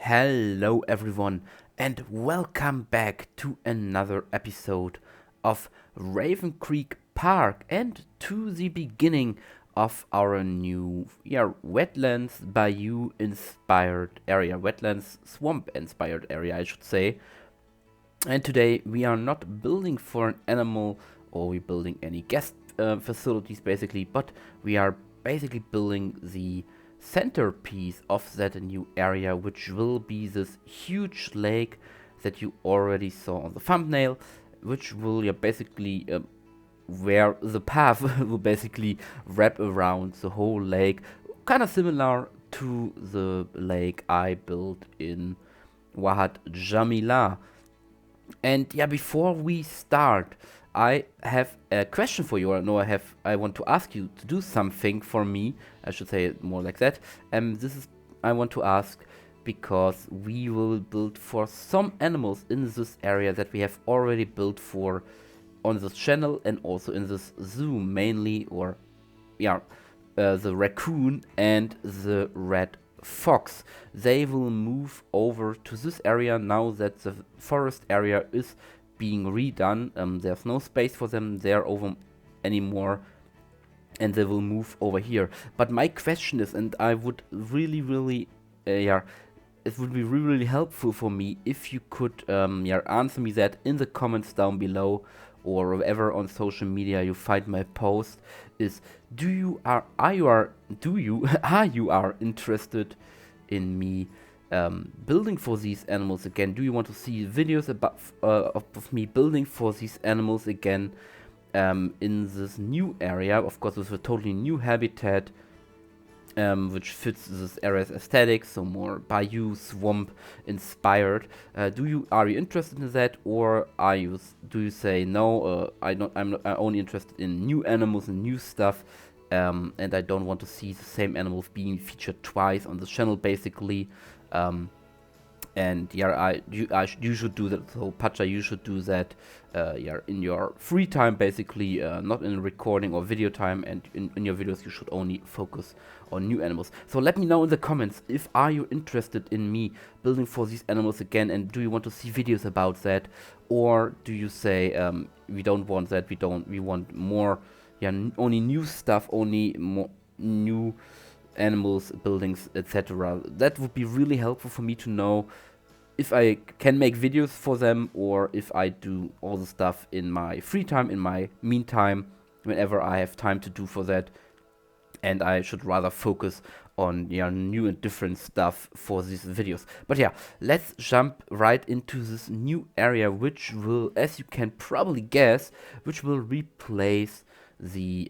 Hello, everyone, and welcome back to another episode of Raven Creek Park and to the beginning of our new wetlands bayou inspired area, wetlands swamp inspired area, I should say. And today we are not building for an animal or we building any guest facilities basically, but we are basically building the centerpiece of that new area, which will be this huge lake that you already saw on the thumbnail, which will basically where the path will basically wrap around the whole lake, kind of similar to the lake I built in Wahad Jamila. And yeah, before we start, I have a question for you. Or no, I want to ask you to do something for me. I should say it more like that. This is I want to ask because we will build for some animals in this area that we have already built for on this channel and also in this zoo mainly, or yeah, the raccoon and the red fox. They will move over to this area now that the forest area is being redone. There's no space for them there over anymore, and they will move over here. But my question is, and I would really, it would be really helpful for me if you could answer me that in the comments down below or wherever on social media you find my post. Is do you are you are interested in me building for these animals again? Do you want to see videos about of me building for these animals again in this new area, of course with a totally new habitat, which fits this area's aesthetic, so more bayou swamp inspired. Are you interested in that, or do you say no? I'm only interested in new animals and new stuff, and I don't want to see the same animals being featured twice on the channel, basically. And yeah, you should do that. So Pacha, you should do that. In your free time, basically, not in recording or video time. And in your videos, you should only focus on new animals. So let me know in the comments if are you interested in me building for these animals again, and do you want to see videos about that, or do you say we don't want that? We want more. Yeah, only new stuff, only more new animals, buildings, etc. That would be really helpful for me to know if I can make videos for them or if I do all the stuff in my free time, in my meantime, whenever I have time to do for that. And I should rather focus on new and different stuff for these videos. But yeah, let's jump right into this new area, which will, as you can probably guess, which will replace the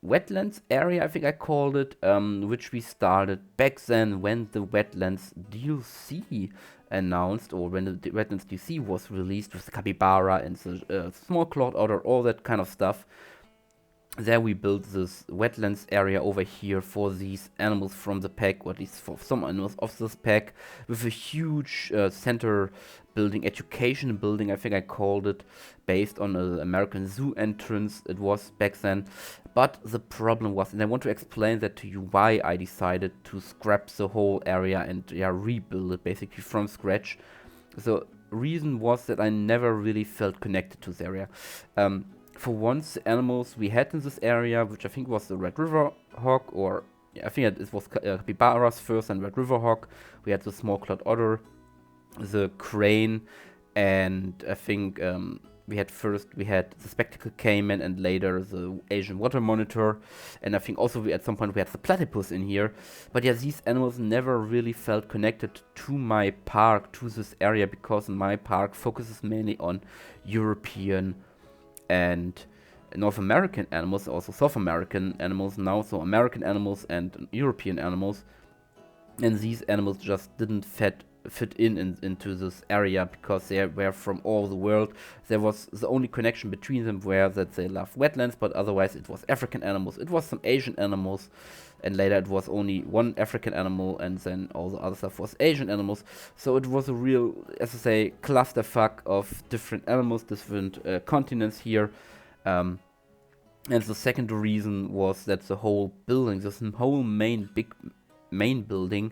wetlands area, I think I called it, which we started back then when the wetlands DLC announced, or when the wetlands DLC was released with the capybara and the small clawed otter, all that kind of stuff. There we built this wetlands area over here for these animals from the pack, or at least for some animals of this pack, with a huge center building, education building, I think I called it, based on an American zoo entrance it was back then. But the problem was, and I want to explain that to you, why I decided to scrap the whole area and rebuild it basically from scratch. The reason was that I never really felt connected to the area. For once, the animals we had in this area, which I think was the Red River Hawk, or I think it was capybaras first and Red River Hawk. We had the small clawed otter, the crane, and I think we had the spectacle caiman and later the Asian water monitor, and I think also at some point we had the platypus in here. But yeah, these animals never really felt connected to my park, to this area, because my park focuses mainly on European and North American animals, also South American animals now, so American animals and European animals, and these animals just didn't fit into this area because they were from all the world. There was the only connection between them were that they love wetlands, but otherwise it was African animals, it was some Asian animals, and later it was only one African animal, and then all the other stuff was Asian animals. So it was a real, as I say, clusterfuck of different animals, different continents here. And the second reason was that the whole building, this whole main building,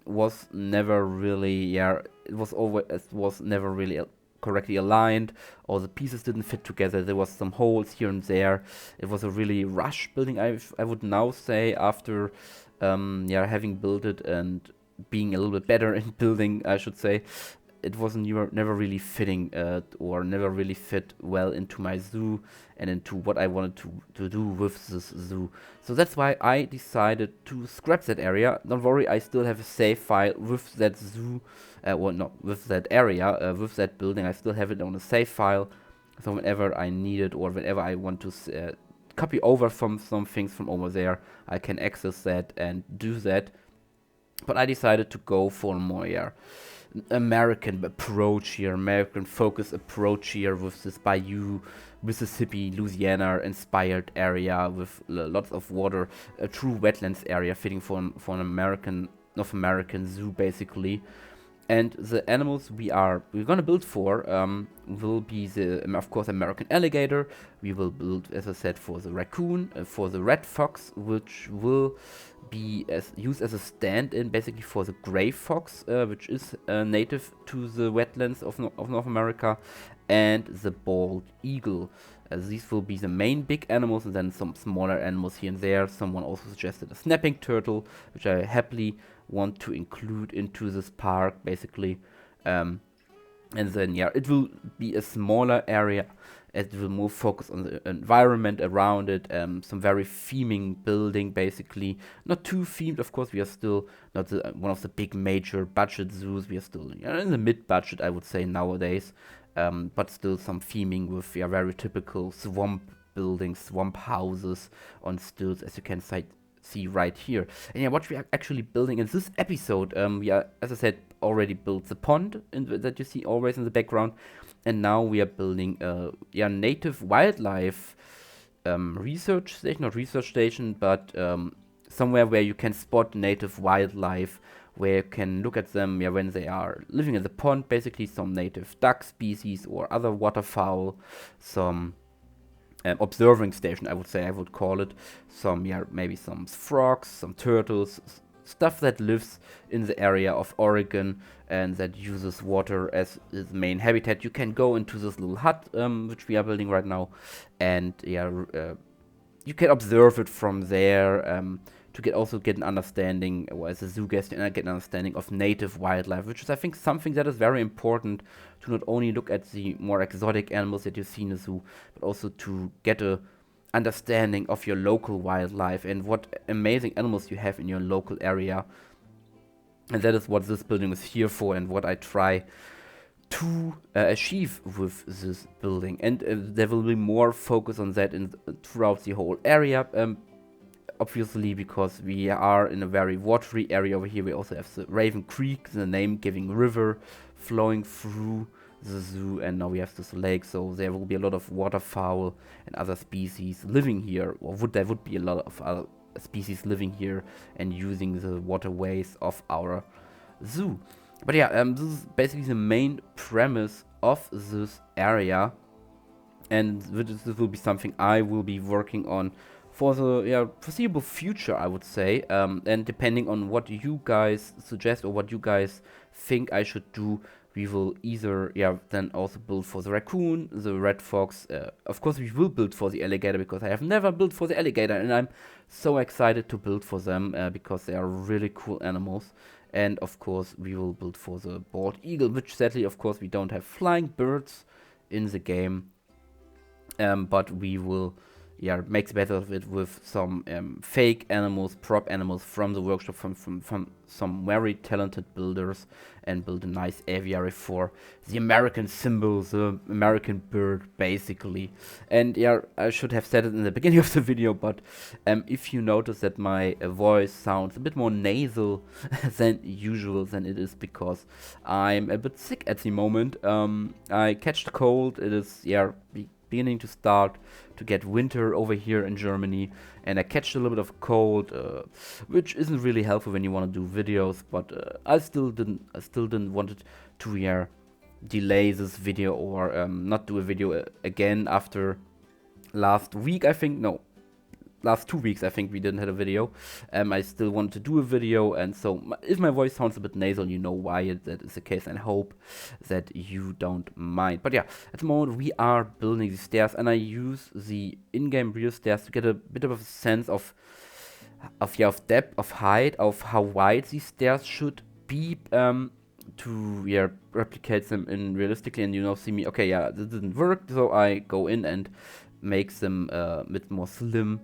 was never really, yeah, it was never really correctly aligned. All the pieces didn't fit together. There was some holes here and there. It was a really rushed building, I would now say, after yeah, having built it and being a little bit better in building, I should say. It was never really fitting or never really fit well into my zoo and into what I wanted to do with this zoo. So that's why I decided to scrap that area. Don't worry, I still have a save file with that zoo, well, no, with that area, with that building. I still have it on a save file. So whenever I need it or whenever I want to copy over from some things from over there, I can access that and do that. But I decided to go for a more American approach here, American focus approach here with this Bayou, Mississippi, Louisiana inspired area with lots of water, a true wetlands area fitting for an North American zoo basically. And the animals we're gonna build for will be of course, American alligator. We will build, as I said, for the raccoon, for the red fox, which will be used as a stand-in basically for the gray fox, which is native to the wetlands of North America, and the bald eagle. These will be the main big animals, and then some smaller animals here and there. Someone also suggested a snapping turtle, which I happily want to include into this park basically. And then yeah, it will be a smaller area. It will more focus on the environment around it, some very theming building basically. Not too themed, of course. We are still not one of the big major budget zoos. We are still in the mid-budget, I would say, nowadays. But still some theming with very typical swamp buildings, swamp houses on stilts, as you can see right here. And yeah, what we are actually building in this episode, we are, as I said, already built the pond that you see always in the background. And now we are building a native wildlife research station, not research station, but somewhere where you can spot native wildlife, where you can look at them when they are living in the pond, basically some native duck species or other waterfowl, some observing station, I would call it, some maybe some frogs, some turtles, stuff that lives in the area of Oregon and that uses water as its main habitat. You can go into this little hut which we are building right now, and you can observe it from there to also get an understanding, or as a zoo guest, get an understanding of native wildlife, which is, I think, something that is very important to not only look at the more exotic animals that you see in the zoo, but also to get a understanding of your local wildlife and what amazing animals you have in your local area. And that is what this building is here for, and what I try to achieve with this building. And there will be more focus on that throughout the whole area, obviously, because we are in a very watery area over here. We also have the Raven Creek, the name-giving river flowing through the zoo, and now we have this lake, so there will be a lot of waterfowl and other species living here, or there would be a lot of other species living here and using the waterways of our zoo. But yeah, this is basically the main premise of this area, and this will be something I will be working on for the foreseeable future, I would say. And depending on what you guys suggest or what you guys think I should do, we will either then also build for the raccoon, the red fox. Of course, we will build for the alligator, because I have never built for the alligator, and I'm so excited to build for them because they are really cool animals. And of course, we will build for the bald eagle, which sadly, of course, we don't have flying birds in the game. But we will make the best of it with some fake animals, prop animals from the workshop, from some very talented builders, and build a nice aviary for the American symbol, the American bird, basically. And I should have said it in the beginning of the video, but if you notice that my voice sounds a bit more nasal than usual, then it is because I'm a bit sick at the moment. I catch the cold. It is beginning to start to get winter over here in Germany, and I catch a little bit of cold, which isn't really helpful when you want to do videos. But I still didn't want it to delay this video, or not do a video again after last week. I think no, last 2 weeks, I think we didn't have a video. I still wanted to do a video, and so if my voice sounds a bit nasal, you know why that is the case, and I hope that you don't mind. But yeah, at the moment we are building these stairs, and I use the in-game real stairs to get a bit of a sense of depth, of height, of how wide these stairs should be, to replicate them in realistically, and see me, okay, yeah, this didn't work, so I go in and make them a bit more slim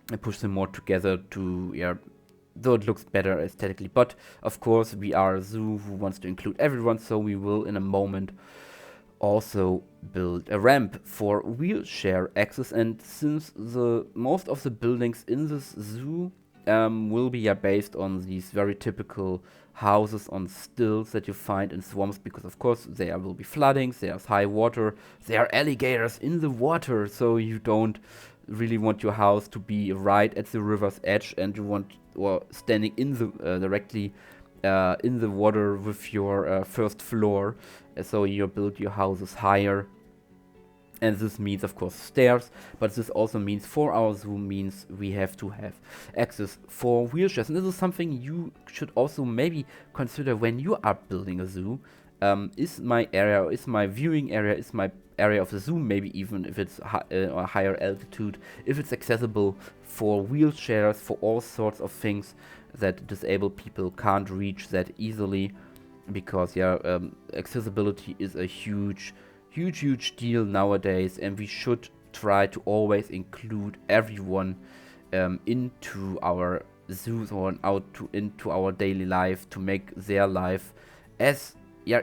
and push them more together to though it looks better aesthetically. But of course we are a zoo who wants to include everyone, so we will in a moment also build a ramp for wheelchair access. And since most of the buildings in this zoo will be based on these very typical houses on stilts that you find in swamps, because of course there will be floodings, there's high water, there are alligators in the water, so you don't really want your house to be right at the river's edge, and you want standing in the directly in the water with your first floor, so you build your houses higher. And this means, of course, stairs, but this also means for our zoo means we have to have access for wheelchairs. And this is something you should also maybe consider when you are building a zoo. Is my area, is my viewing area, is my area of the zoo, maybe even if it's a higher altitude, if it's accessible for wheelchairs, for all sorts of things that disabled people can't reach that easily, because accessibility is a huge deal nowadays, and we should try to always include everyone into our zoos or into our daily life, to make their life as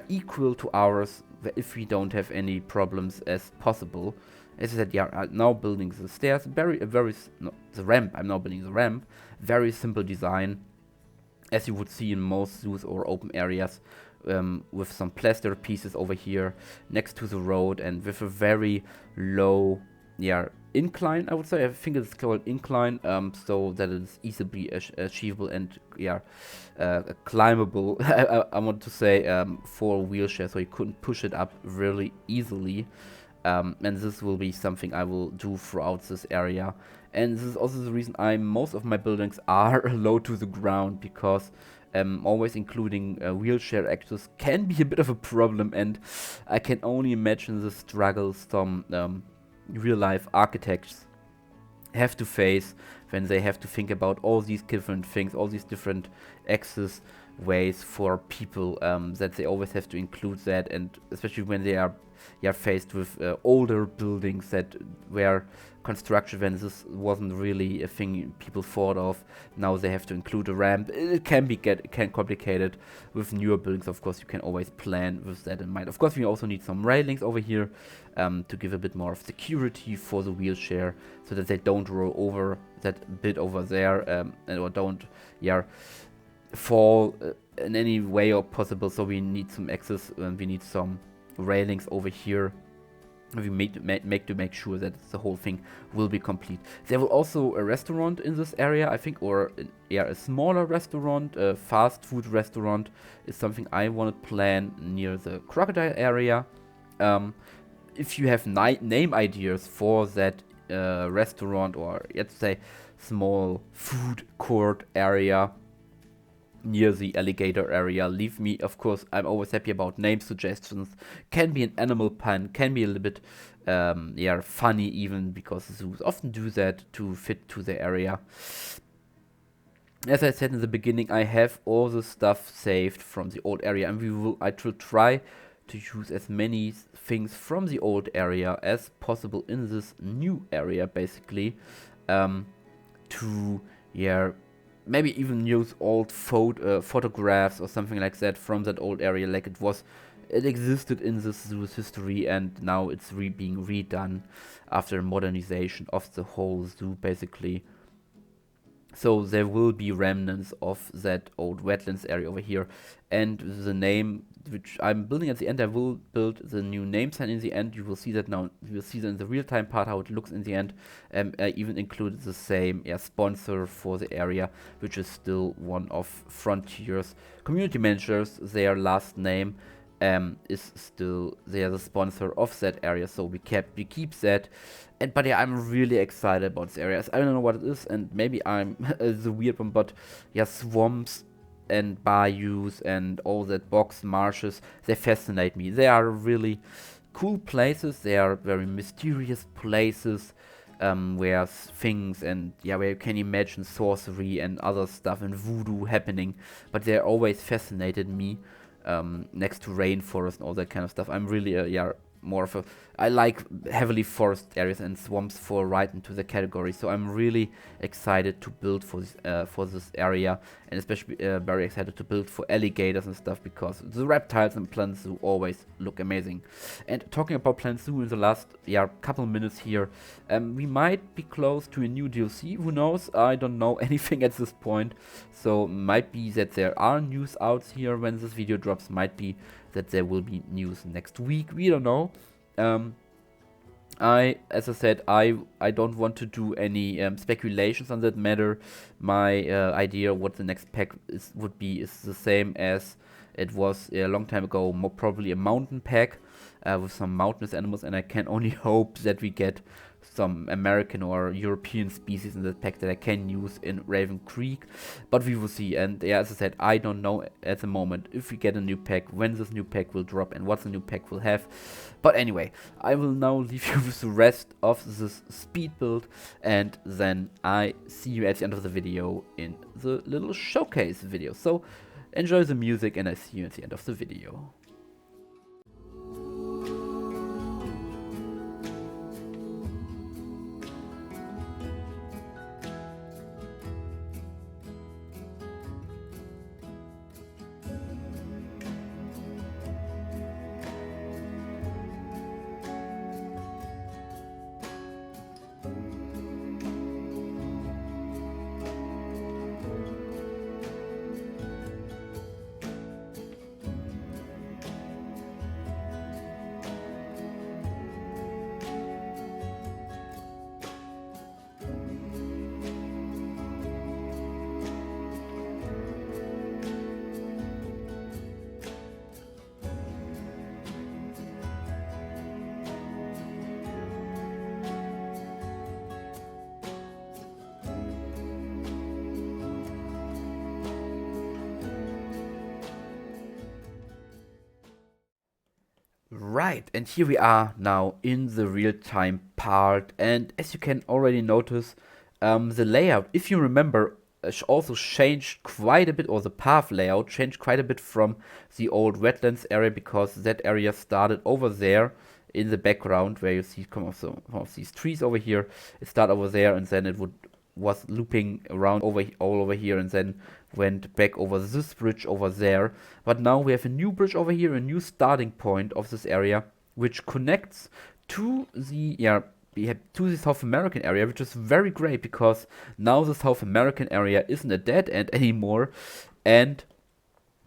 equal to ours, if we don't have any problems, as possible. As I said, I'm now building the stairs, the ramp. I'm now building the ramp. Very simple design, as you would see in most zoos or open areas. With some plaster pieces over here next to the road, and with a very low incline, I would say. I think it's called incline, so that it's easily achievable and climbable. I want to say for a wheelchair, so you couldn't push it up really easily. And this will be something I will do throughout this area. And this is also the reason most of my buildings are low to the ground, because always including wheelchair access can be a bit of a problem, and I can only imagine the struggles some real-life architects have to face when they have to think about all these different things, all these different access ways for people, that they always have to include that, and especially when they are faced with older buildings that were construction when this wasn't really a thing people thought of. Now they have to include a ramp. It can complicated with newer buildings. Of course, you can always plan with that in mind. Of course, we also need some railings over here to give a bit more of security for the wheelchair, so that they don't roll over that bit over there, or don't fall in any way or possible. So we need some access, and we need some railings over here. We make sure that the whole thing will be complete. There will also a restaurant in this area, I think, or a smaller restaurant, a fast food restaurant is something I want to plan near the crocodile area. If you have name ideas for that restaurant, or let's say small food court area near the alligator area, leave me. Of course, I'm always happy about name suggestions. Can be an animal pun, can be a little bit funny even, because zoos often do that to fit to the area. As I said in the beginning, I have all the stuff saved from the old area, and I will try to use as many things from the old area as possible in this new area, basically, to maybe even use old photographs or something like that from that old area, like it existed in this zoo's history, and now it's being redone after modernization of the whole zoo, basically. So there will be remnants of that old wetlands area over here, and the name which I'm building at the end, I will build the new name sign in the end. You will see that now. You will see that in the real-time part how it looks in the end. I even included the same sponsor for the area, which is still one of Frontier's community managers. Their last name is still they are the sponsor of that area, so we keep that. And but yeah, I'm really excited about this area. I don't know what it is, and maybe I'm the weird one, but yeah, swamps and bayous and all that box marshes, they fascinate me. They are really cool places. They are very mysterious places, where things and yeah, where you can imagine sorcery and other stuff and voodoo happening. But they always fascinated me. Next to rainforest and all that kind of stuff. I'm really yeah, more of a I like heavily forest areas, and swamps fall right into the category. So I'm really excited to build for this area, and especially very excited to build for alligators and stuff, because the reptiles and Planet Zoo always look amazing. And talking about Planet Zoo in the last couple minutes here, we might be close to a new DLC. Who knows? I don't know anything at this point. So might be that there are news out here when this video drops. Might be that there will be news next week. We don't know. As I said, I don't want to do any speculations on that matter. My idea what the next pack would be is the same as it was a long time ago. Probably a mountain pack with some mountainous animals, and I can only hope that we get some American or European species in that pack that I can use in Raven Creek, but we will see. And yeah, as I said, I don't know at the moment if we get a new pack, when this new pack will drop, and what the new pack will have. But anyway, I will now leave you with the rest of this speed build, and then I see you at the end of the video in the little showcase video. So enjoy the music, and I see you at the end of the video. Right, and here we are now in the real-time part, and as you can already notice, the layout, if you remember, also changed quite a bit, or the path layout changed quite a bit from the old wetlands area, because that area started over there in the background, where you see some of these trees over here. It started over there, and then was looping around all over here, and then went back over this bridge over there. But now we have a new bridge over here, a new starting point of this area, which connects to the to the South American area, which is very great, because now the South American area isn't a dead end anymore, and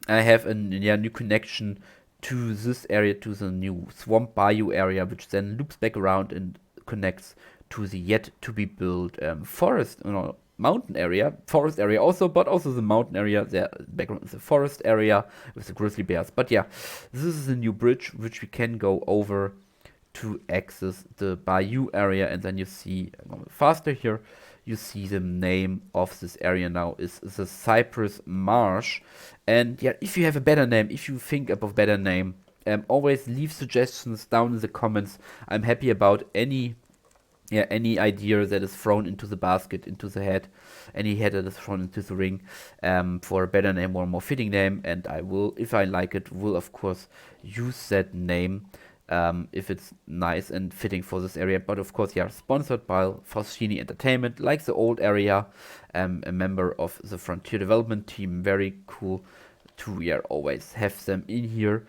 I have a new connection to this area, to the new swamp bayou area, which then loops back around and connects to the yet to be built forest, mountain area, forest area also, but also the mountain area. The background is the forest area with the grizzly bears. But yeah, this is a new bridge which we can go over to access the bayou area, and then you see faster here. You see the name of this area now is the Cypress Marsh. And yeah, if you have a better name, if you think of a better name, always leave suggestions down in the comments. I'm happy about any idea that is thrown into the basket, into the head, any head that is thrown into the ring, for a better name or a more fitting name, and I will, if I like it, will of course use that name, if it's nice and fitting for this area. But of course, yeah, sponsored by Faustini Entertainment, like the old area, a member of the Frontier Development team. Very cool to always have them in here.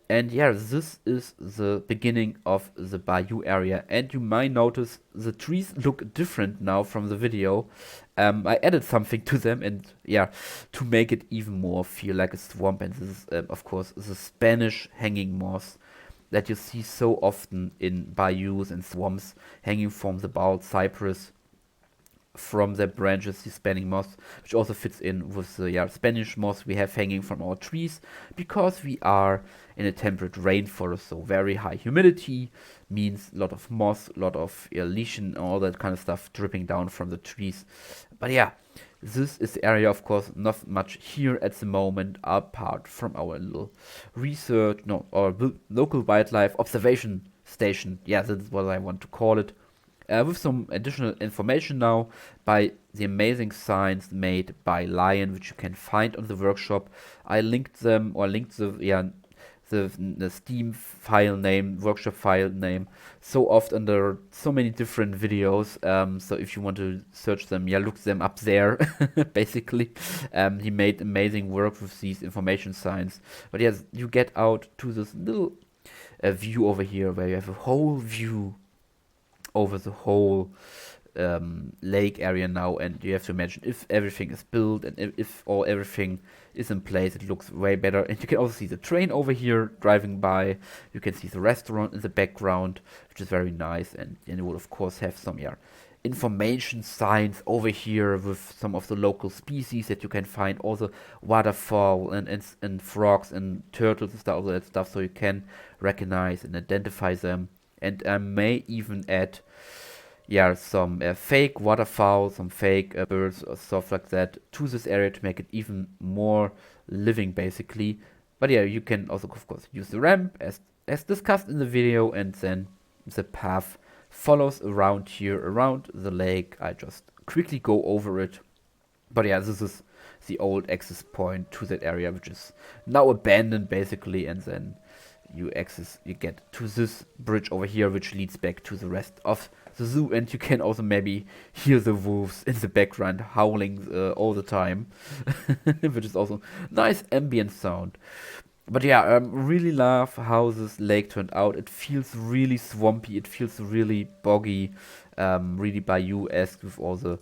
And yeah, this is the beginning of the bayou area, and you might notice the trees look different now from the video. I added something to them, and yeah, to make it even more feel like a swamp. And this is of course the Spanish hanging moss that you see so often in bayous and swamps, hanging from the bald cypress. from the branches, the Spanish moss, which also fits in with the Spanish moss we have hanging from our trees, because we are in a temperate rainforest, so very high humidity means a lot of moss, a lot of lichen, all that kind of stuff dripping down from the trees. But yeah, this is the area, of course, not much here at the moment, apart from our little research, no, or local wildlife observation station. Yeah, that's what I want to call it. With some additional information now by the amazing signs made by Lion, which you can find on the workshop. I linked them, or linked the Steam file name, workshop file name, so oft under so many different videos. So if you want to search them, look them up there. Basically, he made amazing work with these information signs. But yes, you get out to this little view over here, where you have a whole view over the whole lake area now, and you have to imagine if everything is built and if all everything is in place, it looks way better. And you can also see the train over here driving by. You can see the restaurant in the background, which is very nice, and you will of course have some information signs over here with some of the local species that you can find, also waterfowl and frogs and turtles and stuff, all that stuff, so you can recognize and identify them. And I may even add some fake waterfowl, some fake birds or stuff like that to this area to make it even more living, basically. But yeah, you can also of course use the ramp as discussed in the video, and then the path follows around here, around the lake. I just quickly go over it. But yeah, this is the old access point to that area, which is now abandoned basically, and then you get to this bridge over here, which leads back to the rest of the zoo. And you can also maybe hear the wolves in the background howling all the time, which is also nice ambient sound. But yeah, I really love how this lake turned out. It feels really swampy, it feels really boggy, really Bayou-esque, with all the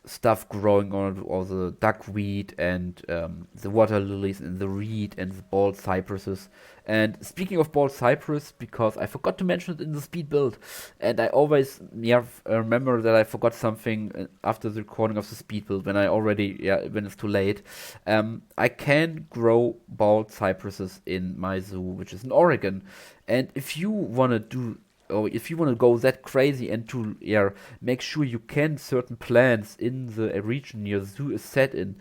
stuff growing on it, all the duckweed and the water lilies and the reed and the bald cypresses. And speaking of bald cypress, because I forgot to mention it in the speed build, and I always remember that I forgot something after the recording of the speed build when when it's too late. I can grow bald cypresses in my zoo, which is in Oregon. And if you want to do, or if you want to go that crazy and to make sure you can certain plants in the region your zoo is set in,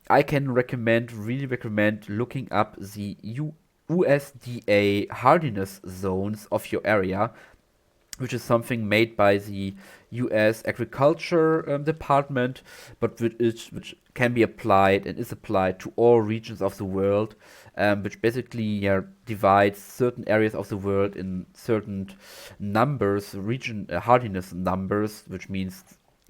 I can really recommend looking up the USDA hardiness zones of your area, which is something made by the US Agriculture Department, but which can be applied and is applied to all regions of the world, which basically divides certain areas of the world in certain numbers, region hardiness numbers, which means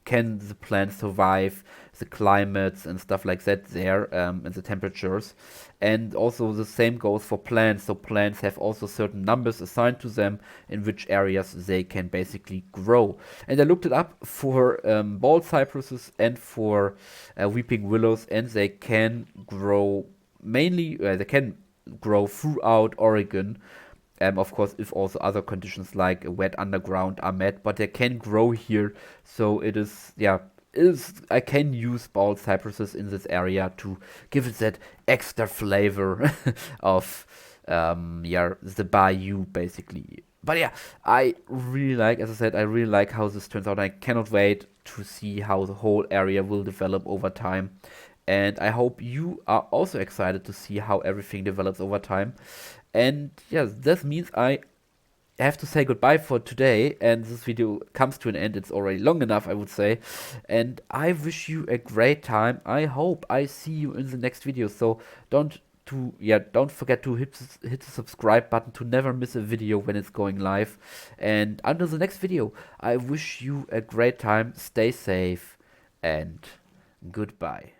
can the plant survive the climates and stuff like that there, and the temperatures. And also the same goes for plants. So plants have also certain numbers assigned to them in which areas they can basically grow. And I looked it up for bald cypresses and for weeping willows, and they can grow they can grow throughout Oregon. Of course, if also other conditions like a wet underground are met, but they can grow here. So it is, I can use bald cypresses in this area to give it that extra flavor of, the bayou basically. But yeah, I really like, as I said, I really like how this turns out. I cannot wait to see how the whole area will develop over time. And I hope you are also excited to see how everything develops over time. And yeah, this means I have to say goodbye for today, and this video comes to an end. It's already long enough, I would say. And I wish you a great time. I hope I see you in the next video. So don't forget to hit the subscribe button to never miss a video when it's going live. And until the next video, I wish you a great time. Stay safe and goodbye.